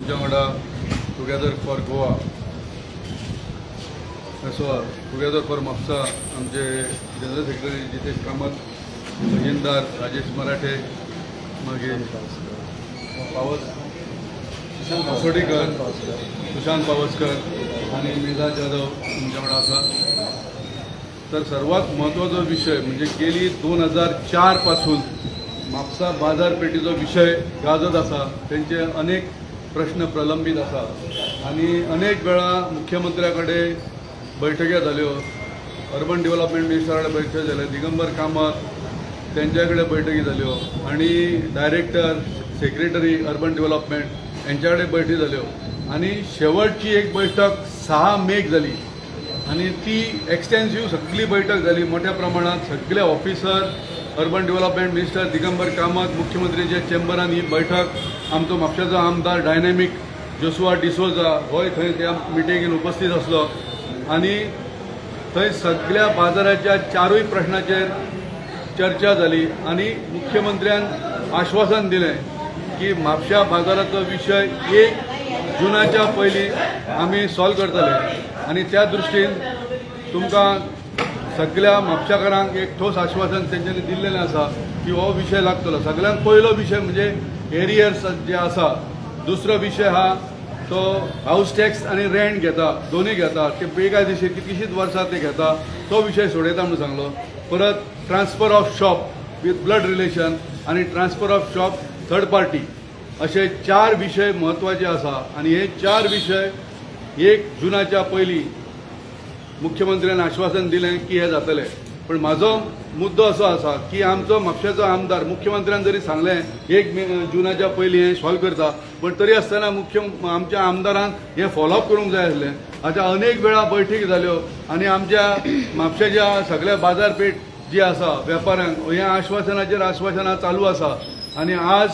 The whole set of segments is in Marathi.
तुमच्या वांगडा टुगेदर फॉर गोवा असो टुगेदर फॉर म्हापसा आमचे जनरल सेक्रेटरी जितेश कामत, खजिनदार राजेश मराठे, मागीर असोडीकर, सुशांत पावसकर आणि मेधा जाधव तुमच्या वांगडा आसा. तर सर्वात महत्त्वाचा विषय म्हणजे गेली 2004 पासून म्हापसा बाजारपेठेचो विषय गाजत आसा. त्यांचे अनेक प्रश्न प्रलंबित आसा आणि अनेक वेळा मुख्यमंत्र्याकडे बैठकी जाल्यो, अर्बन डेव्हलपमेंट मिनिस्टराकडे बैठक जाल्यो, दिगंबर कामत त्यांच्याकडे बैठकी जाल्यो आणि डायरेक्टर सेक्रेटरी अर्बन डेव्हलपमेंट यांच्याकडे बैठकी जाल्यो आणि शेवटची एक बैठक 6 मेक जाली आणि ती एक्सटेन्सिव्ह सगळी बैठक झाली. मोठ्या प्रमाणात सगळे officer, urban development minister Digambar Kamat, मुख्यमंत्र्यांच्या चेंबरान ही बैठक, आमचो म्हापशाचो आमदार डायनॅमिक जोसुआ डिसोजा होय थंय त्या मिटिंगेन उपस्थित असलो आणि थंय सगळ्या बाजाराच्या 4 प्रश्नाचेर चर्चा झाली आणि मुख्यमंत्र्यान आश्वासन दिलें की म्हापशा बाजाराचो विषय 1 जुनाच्या पयलीं आमी सॉल्व करतले आणि त्या दृश्टीन तुमकां सगळ्या म्हापशाकारांक एक ठोस आश्वासन तेंच्यांनी दिल्लेलें आसा की हो विषय लागतलो. सगळ्यांत पयलो विषय म्हणजे एरियर्स जे आसा. दुसरो विषय हा तो हाऊस टॅक्स आणि रेंट घेता, दोन्ही घेता, ते बेकायदेशीर कितलीशींच वर्सां ते घेता, तो विषय सोडयता म्हणून सांगलो. परत transfer of shop with blood relation आणि transfer of shop third party असे 4 विषय महत्त्वाचे आसा आणि हे 4 विषय 1 जुनाच्या पयलीं मुख्यमंत्र्यान आश्वासन दिलें की हे जातलें. पण म्हाजो मुद्दो असो आसा की आमचो म्हापशाचो आमदार मुख्यमंत्र्यान जरी सांगलें 1 जुनाच्या पयलीं हें सॉल्व करता, पण तरी आसतना आमच्या आमदारान हें फॉलोअप करूंक जाय आसलें. आतां अनेक वेळा बैठकी जाल्यो आणि आमच्या म्हापशाच्या सगळ्या बाजारपेठ जी आसा वेपाऱ्यांक ह्या आश्वासनां चालू आसा आणि आज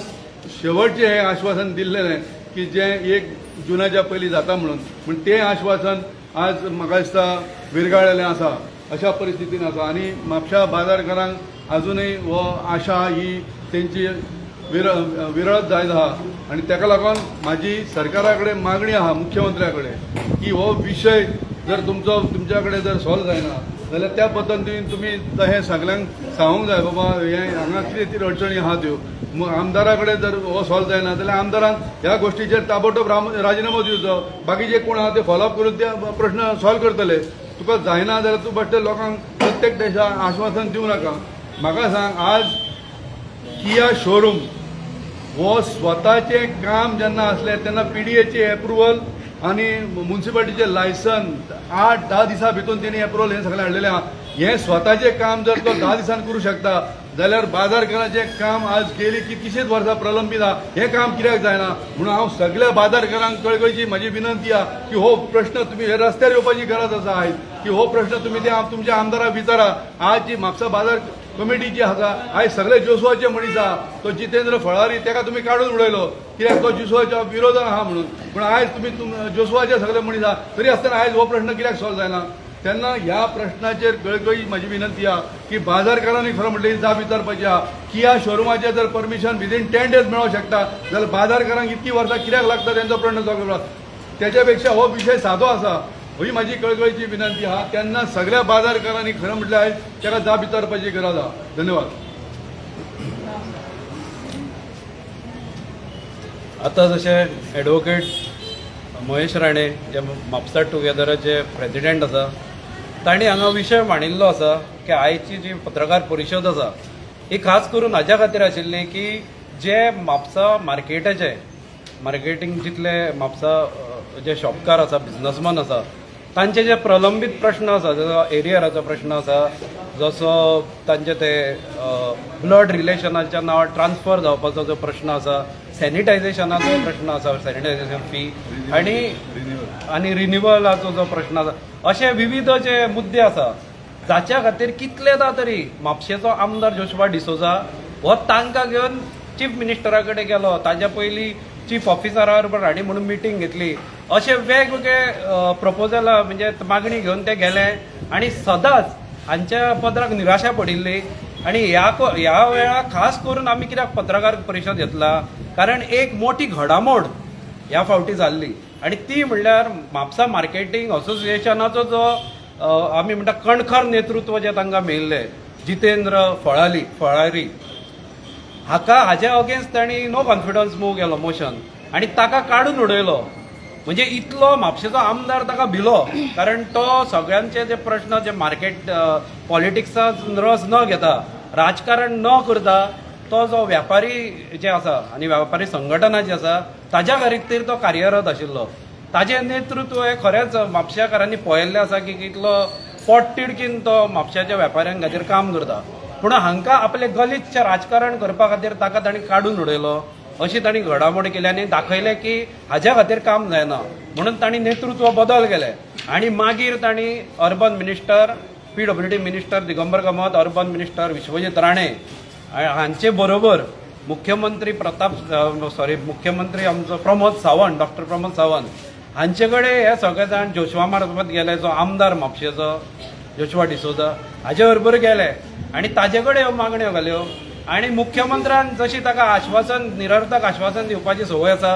शेवटचें हें आश्वासन दिल्लें की जें 1 जुनाच्या पयलीं जाता म्हणून, पूण तें आश्वासन आज म्हाका दिसता विरगाळलेलें आसा. अशा परिस्थितीन आसा आणि म्हापशा बाजारकारांक अजूनय हो आशा ही तेंची विरळत जायत आहा आणि ताका लागून म्हाजी सरकारा कडेन मागणी आहा मुख्यमंत्र्या कडेन की हो विषय जर तुमच्या कडेन जर सॉल्व जायना जाल्यार त्या पद्दतीन तुमी हें सगळ्यांक सांगूंक जाय बाबा हें हांगा कितें अडचणी आहा त्यो. आमदारा कडेन जर हो सॉल्व जायना जाल्यार आमदारान ह्या गोश्टीचेर ताबडतोब राजिनामो दिवचो. बाकीचे कोण आहा ते फॉलोअप करून ते प्रश्न सॉल्व करतले. तुका जायना जाल्यार तूं बेश्टे लोकांक प्रत्येक देशा आश्वासन दिवं नाका. म्हाका सांग, आज किया शोरूम हो स्वताचें काम जेन्ना आसलें तेन्ना PDAची एप्रुवल आणि म्युन्सिपालिटीचे लायसन 8-10 दिसां भितर तेणी एप्रुवल हें सगळें हाडलेलें आहा. हें स्वताचें काम जर तो 10 दिसान करूं शकता जाल्यार बाजारकाराचें काम आज गेली कितलीशींच वर्सां प्रलंबीत आहा. हें काम कित्याक जायना म्हणून हांव सगळ्या बाजारकारांक कळकळीची म्हजी विनंती आहा की हो प्रश्न तुमी हे रस्त्यार येवपाची गरज आसा आयज की हो प्रश्न तुमी ते तुमच्या आमदाराक विचारा. आज जी म्हापसा बाजार कमिटी जी आसा आयज सगळे जोसुआचे मनीस आहा. तो जितेंद्र फळारी ताका तुमी काडून उडयलो कित्याक तो जोसुआच्या विरोधान आहा म्हणून. पूण आयज तुमी जोसुआचे सगळे मनीस आहा तरी आसतना आयज हो प्रश्न कित्याक सॉल्व जायना. तेन्ना ह्या प्रश्नाचेर कळकळी म्हजी विनंती आहा की बाजारकारांनी खरो म्हणटल्यार जाप विचारपाची आहा. किया शोरूमाचें जर परमिशन विदीन 10 days मेळोंक शकता जाल्यार बाजारकारांक इतकी वर्सां कित्याक लागता तेंचो प्रश्न सॉल्व करपाक. त्याच्या पेक्षा हो विषय सादो आसा ही माझी कळकळीची विनंती आहा. त्यांना सगळ्या बाजारकारांनी खरं म्हटल्यार आयज त्याला जाप विचारपाची गरज आहा. धन्यवाद. आतां जशें एडवोकेट महेश राणे जे म्हापसा टुगेदराचे प्रेसिडेंट आसा तांणी हांगा विशय मांडिल्लो आसा की आयची जी पत्रकार परिशद आसा ही खास करून हाच्या खातीर आशिल्ली की जे म्हापसा मार्केटींग जितले म्हापसा जे शॉपकार आसा, बिझनसमॅन आसा, तांचे जे प्रलंबीत प्रश्न आसा, जसो एरियराचो प्रश्न आसा, जसो तांचे ते ब्लड रिलेशनाच्या नांवार ट्रान्सफर जावपाचो जो प्रश्न आसा, सॅनिटायझेशनाचो प्रश्न आसा, सॅनिटायझेशन फी आनी रिन्युवलाचो जो प्रश्न आसा, अशे विविध जे मुद्दे आसा जाच्या खातीर कितलेदा तरी म्हापशेचो आमदार जोशुआ डिसोजा हो तांकां घेवन चीफ मिनिस्टरा कडेन गेलो. ताच्या पयलीं चीफ ऑफिसरा बरोबर हांणी म्हणून मिटींग घेतली. अशे वेगवेगळे प्रपोजल म्हणजे मागणी घेवन ते गेले आणि सदांच हांच्या पदराक निराशा पडिल्ली. आणि ह्या वेळा खास करून आमी कित्याक पत्रकार परिशद घेतला कारण एक मोठी घडामोड ह्या फावटी जाल्ली आनी ती म्हणल्यार म्हापसा मार्केटिंग असोसिएशनाचो जो आमी म्हणटा कणखर नेतृत्व जे तांकां मेळिल्लें जितेंद्र फळारी हाच्या अगेन्स्ट तांणी नो कॉन्फिडन्स मूव केलो मोशन आनी ताका काडून उडयलो. म्हणजे इतलो म्हापशेचो आमदार ताका भिलो, कारण तो सगळ्यांचे जे प्रश्न जे मार्केट पॉलिटिक्सात रस न घेता, राजकारण न करता, तो जो व्यापारी जे आसा आनी व्यापारी संघटना जी आसा ताज्या खातीर तो कार्यरत आशिल्लो. ताजें नेतृत्व हे खरेंच म्हापशेकारांनी पळयल्लें आसा की कितलो पोटतिडकीन तो म्हापशाच्या वेपाऱ्यां खातीर काम करता. पूण हांकां आपलें गलिच्छ राजकारण करपा खातीर ताका तांणी काडून उडयलो अशी तांणी घडामोडी केली आनी दाखयलें की हाज्या खातीर काम जायना. म्हणून तांणी नेतृत्व बदल केलें आनी मागीर तांणी urban minister, PWD minister Digambar Kamat, urban minister Vishwajit Rane हांचे बरोबर मुख्यमंत्री मुख्यमंत्री आमचो डॉक्टर प्रमोद सावंत हांचे कडेन हे सगळे जाण जोशुआ मार्फत गेले, जो आमदार म्हापशेचो जोशुआ डिसोजा हाचे बरोबर गेले आनी ताजे कडेन ह्यो मागण्यो घाल्यो. आनी मुख्यमंत्र्यान जशी ताका निरर्थक आश्वासन दिवपाची संवय आसा,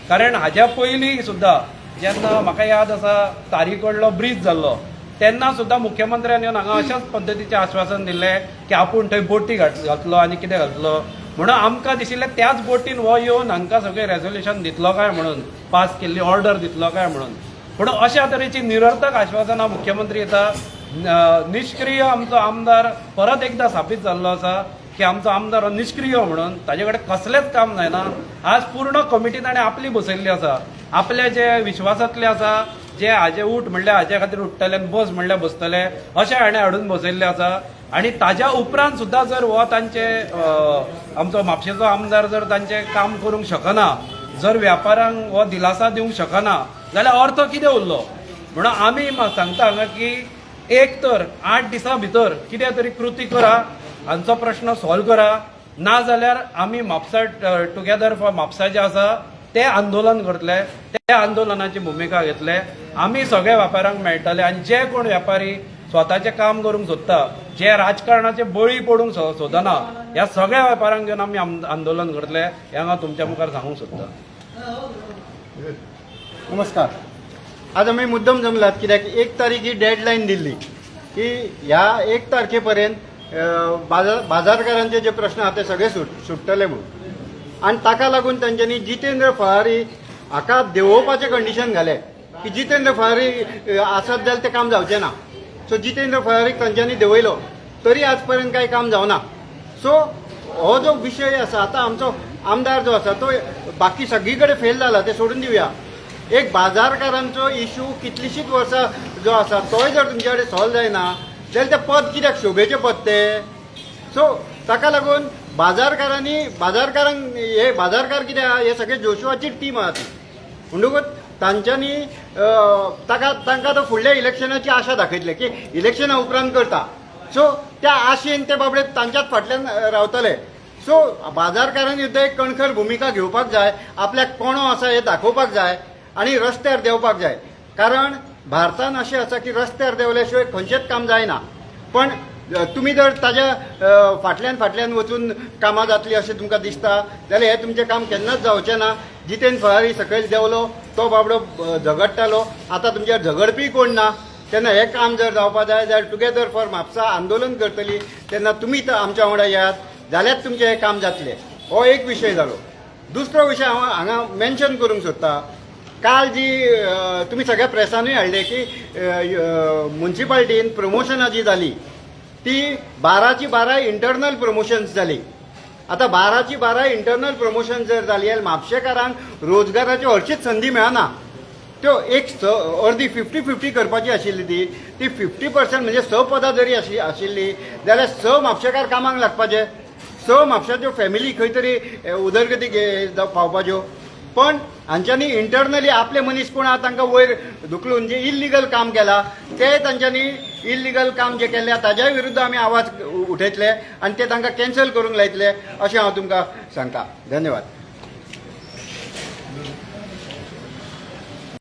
कारण हाज्या पयलीं सुद्दां जेन्ना म्हाका याद आसा तारीकडलो ब्रीज जाल्लो तेन्ना सुद्दां मुख्यमंत्र्यान येवन हांगा अशाच पद्दतीचें आश्वासन दिल्लें की आपूण थंय बोटी घातलो आनी कितें घातलो. म्हणून आमकां दिशिल्लें त्याच बोटीन हो येवन हांकां सगळें रेजोल्युशन दितलो काय म्हणून, पास केल्ली ऑर्डर दितलो काय म्हणून. पूण अशा तरेची निरर्थक आश्वासनां मुख्यमंत्री येता. निष्क्रिय आमचो आमदार परत एकदां साबीत जाल्लो आसा की आमचो आमदार हो निष्क्रिय म्हणून, ताजे कडेन कसलेंच काम जायना. आज पूर्ण कमिटी ताणें आपली बसयल्ली आसा, आपले जे विश्वासांतले आसा, जे हाजे उठ म्हणल्यार हाजे खातीर उठतले, बस म्हणल्यार बसतले, अशें हाणें हाडून बसयल्ले आसा. आनी ताज्या उपरांत सुद्दां जर हो तांचे आमचो म्हापशेचो आमदार जर तांचें काम करूंक शकना, जर व्यापाऱ्यांक हो दिलासा दिवंक शकना, जाल्यार अर्थ कितें उरलो. म्हणून आमी सांगता हांगा की एक तर 8 दिसां भितर कितें तरी कृती करा, हांचो प्रश्न सॉल्व करा, ना जाल्यार आमी म्हापसा टुगेदर फॉर म्हापसा जे आसा ते आंदोलन करतले, ते आंदोलनाची भुमिका घेतले. आमी सगळे व्यापाऱ्यांक मेळटले आनी जे कोण व्यापारी स्वताचें काम करूंक सोदता, जे राजकारणाचे बळी पडूंक सोदना, ह्या सगळ्या वेपाऱ्यांक घेवन आमी आंदोलन करतले, हें हांव तुमच्या मुखार सांगूंक सोदता. नमस्कार. आज आमी मुद्दम जमलात कित्याक 1 तारीख ही डेडलायन दिल्ली की ह्या 1 तारखे पर्यंत बाजारकारांचे जे प्रश्न आहा ते सगळे सुट्टले म्हणून. आनी ताका लागून तांच्यांनी जितेंद्र फळारी हाका देंवोवपाचें कंडिशन घालें की जितेंद्र फळारी आसत जाल्यार तें काम जावचें ना. सो जितेंद्र फळारीक तांच्यांनी देंवयलो, तरी आज पर्यंत कांय काम जावना. सो हो जो विशय आसा, आतां आमचो आमदार जो आसा तो बाकी सगळी कडेन फेल जाला, ते सोडून दिवया. एक बाजारकारांचो इश्यू कितलींशींच वर्सां जो आसा तोय जर तुमचे कडेन सॉल्व जायना जाल्यार तें पद कित्याक शोभेचें पद तें. सो ताका लागून बाजारकारांक हे बाजारकार कितें आहा, हे सगळे जोशुआची टीम आहा ती. म्हणटकूच तांच्यांनी तांकां तो फुडल्या इलेक्शनाची आशा दाखयतले की इलेक्शना उपरांत करता. सो त्या आशेन ते बाबडे तांच्याच फाटल्यान रावतले. सो बाजारकारांनी सुद्दां एक कणखर भुमिका घेवपाक जाय, आपल्याक कोणो आसा हे दाखोवपाक जाय आनी रस्त्यार देवपाक जाय. कारण भारतान अशें आसा की रस्त्यार देवल्या शिवाय खंयचेंच काम जायना. पण तुमी जर ताज्या फाटल्यान वचून कामां जातली अशें तुमकां दिसता जाल्यार हें तुमचें काम केन्नाच जावचें ना. जितेंद्र फळारी सकयल देवलो, तो बाबडो झगडटालो, आतां तुमचेर झगडपी कोण ना. तेन्ना हें काम जर जावपाक जाय जाल्यार टुगेदर फॉर म्हापसा आंदोलन करतली, तेन्ना तुमी आमच्या वांगडा येयात, जाल्यार तुमचें हें काम जातलें. हो एक विशय जालो. दुसरो विशय हांगा मेन्शन करूंक सोदता. काल जी तुमी सगळ्या प्रेसानूय हाडले की म्युन्सिपाल्टीन प्रमोशनां जी जाली ती 12ची 12 इंटरनल प्रमोशन्स जाली. आतां 12ची 12 इंटरनल प्रमोशन जर जाली जाल्यार म्हापशेकारांक रोजगाराच्यो हरशींच संदी मेळना. त्यो एक अर्दी 50-50 करपाची आशिल्ली ती 50% म्हणजे 6 पदां जरी आशिल्ली जाल्यार 6 म्हापशेकार कामाक लागपाचे, 6 म्हापशाच्यो फॅमिली खंय तरी उदरगतीक पावपाच्यो. पण हांच्यांनी इंटरनली आपले मनीस कोण आहा तांकां वयर धुकलून जे इल्लिगल काम केलां ते तांच्यांनी इल्लिगल काम जे केल्लें ताज्या विरुद्ध आमी आवाज उठयतले आनी ते तांकां कॅन्सल करूंक लायतले अशें हांव तुमकां सांगता. धन्यवाद.